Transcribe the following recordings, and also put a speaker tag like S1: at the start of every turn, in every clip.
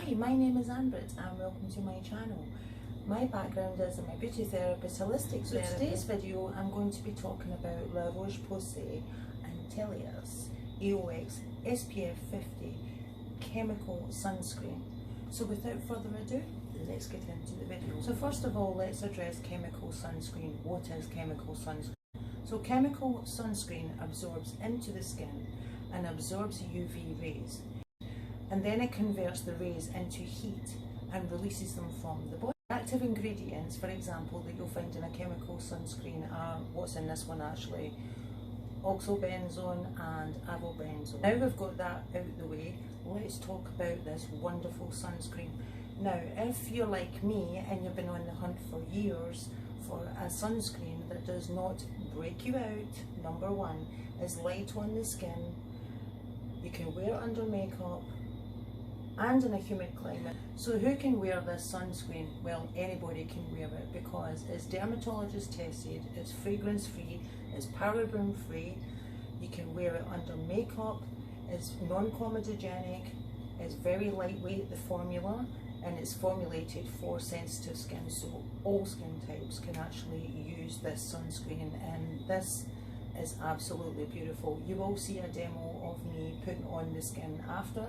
S1: Hi, my name is Ambrit and welcome to my channel. My background is I'm a beauty therapist, holistic therapist. So today's video I'm going to be talking about La Roche Posay Anthelios EOX SPF 50 chemical sunscreen. So without further ado, let's get into the video. So first of all, let's address chemical sunscreen. What is chemical sunscreen? So chemical sunscreen absorbs into the skin and absorbs UV rays, and then it converts the rays into heat and releases them from the body. Active ingredients, for example, that you'll find in a chemical sunscreen are what's in this one actually: oxybenzone and avobenzone. Now we've got that out of the way, let's talk about this wonderful sunscreen. Now, if you're like me and you've been on the hunt for years for a sunscreen that does not break you out, number one, is light on the skin, you can wear it under makeup and in a humid climate. So who can wear this sunscreen? Well, anybody can wear it because it's dermatologist tested, it's fragrance free, it's paraben free. You can wear it under makeup, it's non-comedogenic, it's very lightweight, the formula, and it's formulated for sensitive skin, so all skin types can actually use this sunscreen, and this is absolutely beautiful. You will see a demo of me putting on the skin after,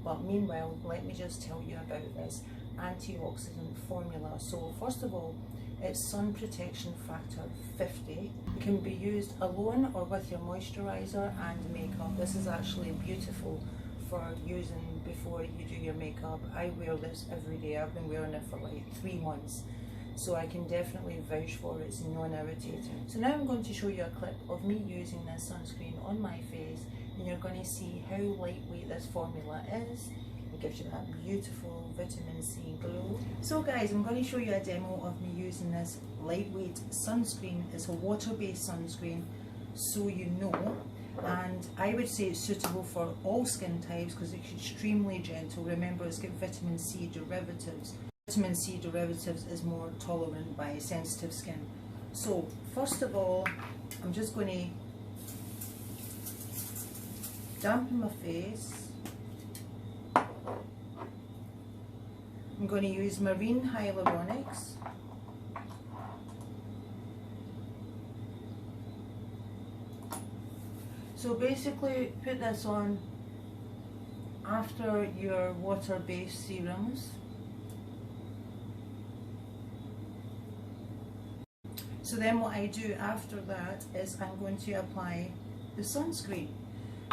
S1: but meanwhile, let me just tell you about this antioxidant formula. So first of all, it's sun protection factor 50. It can be used alone or with your moisturizer and makeup. This is actually beautiful for using before you do your makeup. I wear this every day. I've been wearing it for like 3 months. So I can definitely vouch for it's non-irritating. So now I'm going to show you a clip of me using this sunscreen on my face, and you're going to see how lightweight this formula is. It gives you that beautiful vitamin C glow. So guys, I'm going to show you a demo of me using this lightweight sunscreen. It's a water-based sunscreen, so you know, and I would say it's suitable for all skin types because it's extremely gentle. Remember, it's got vitamin C derivatives. Vitamin C derivatives is more tolerant by sensitive skin. So first of all, I'm just going to dampen my face. I'm going to use marine hyaluronics. So basically put this on after your water-based serums. So then what I do after that is I'm going to apply the sunscreen.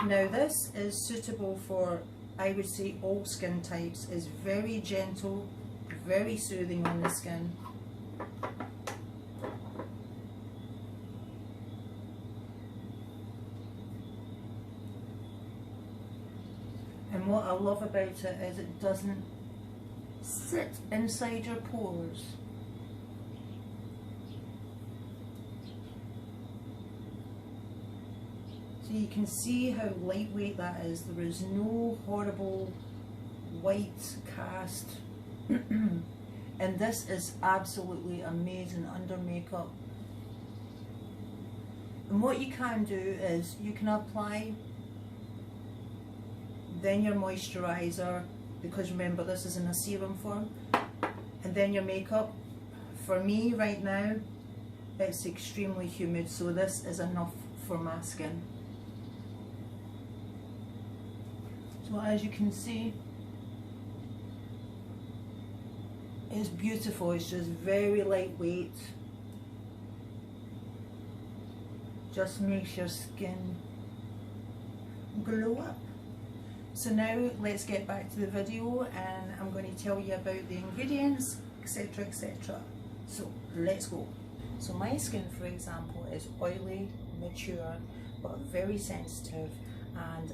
S1: Now this is suitable for, I would say, all skin types. It's very gentle, very soothing on the skin. And what I love about it is it doesn't sit inside your pores. So you can see how lightweight that is. There is no horrible white cast. And this is absolutely amazing under makeup. And what you can do is you can apply then your moisturizer, because remember this is in a serum form, and then your makeup. For me right now it's extremely humid, so this is enough for my skin. So as you can see, it's beautiful. It's just very lightweight, just makes your skin glow up. So now let's get back to the video, and I'm going to tell you about the ingredients, etc, etc. So let's go. So my skin, for example, is oily, mature, but very sensitive, and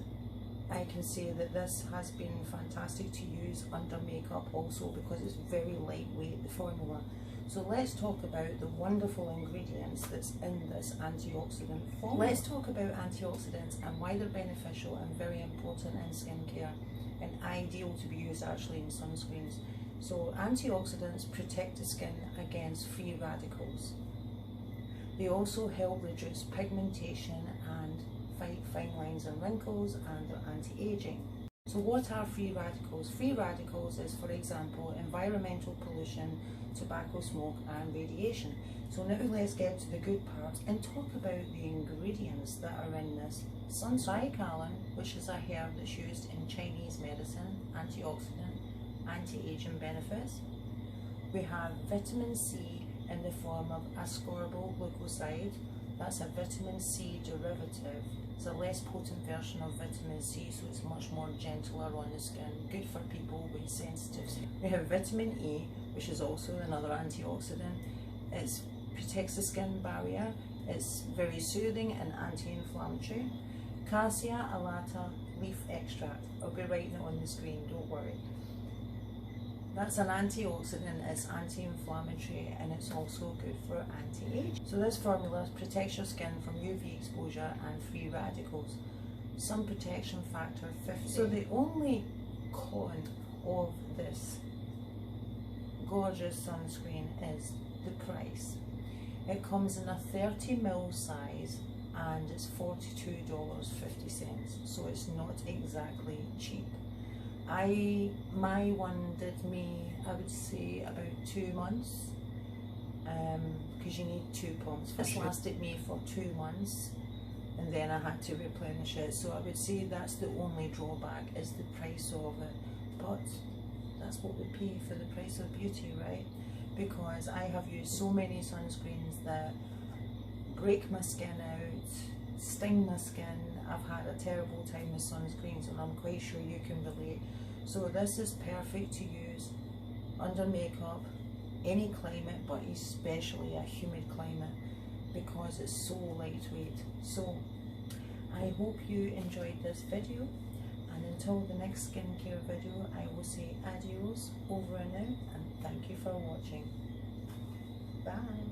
S1: I can say that this has been fantastic to use under makeup also because it's very lightweight, the formula. So let's talk about the wonderful ingredients that's in this antioxidant formula. Let's talk about antioxidants and why they're beneficial and very important in skincare and ideal to be used actually in sunscreens. So antioxidants protect the skin against free radicals. They also help reduce pigmentation and fight fine lines and wrinkles, and are anti-aging. So what are free radicals? Free radicals is, for example, environmental pollution, tobacco smoke and radiation. So now let's get to the good parts and talk about the ingredients that are in this sunscreen. Bicalin, which is a herb that's used in Chinese medicine, antioxidant, anti-aging benefits. We have vitamin C in the form of Ascorbyl Glucoside. That's a vitamin C derivative. It's a less potent version of vitamin C, so it's much more gentler on the skin, good for people with sensitive skin. We have vitamin E, which is also another antioxidant. It protects the skin barrier, it's very soothing and anti-inflammatory. Cassia, Alata, leaf extract. I'll be writing it on the screen, don't worry. That's an antioxidant, it's anti-inflammatory and it's also good for anti-aging. So this formula protects your skin from UV exposure and free radicals. Sun protection factor 50. So the only con of this gorgeous sunscreen is the price. It comes in a 30ml size and it's $42.50, so it's not exactly cheap. My one did me, I would say, about 2 months, because you need 2 pumps. This lasted me for 2 months and then I had to replenish it, so I would say that's the only drawback, is the price of it. But that's what we pay for the price of beauty, right? Because I have used so many sunscreens that break my skin out, sting my skin. I've had a terrible time with sunscreens and I'm quite sure you can relate. So this is perfect to use under makeup, any climate, but especially a humid climate, because it's so lightweight. So I hope you enjoyed this video, and until the next skincare video I will say adios, over and out, and thank you for watching. Bye.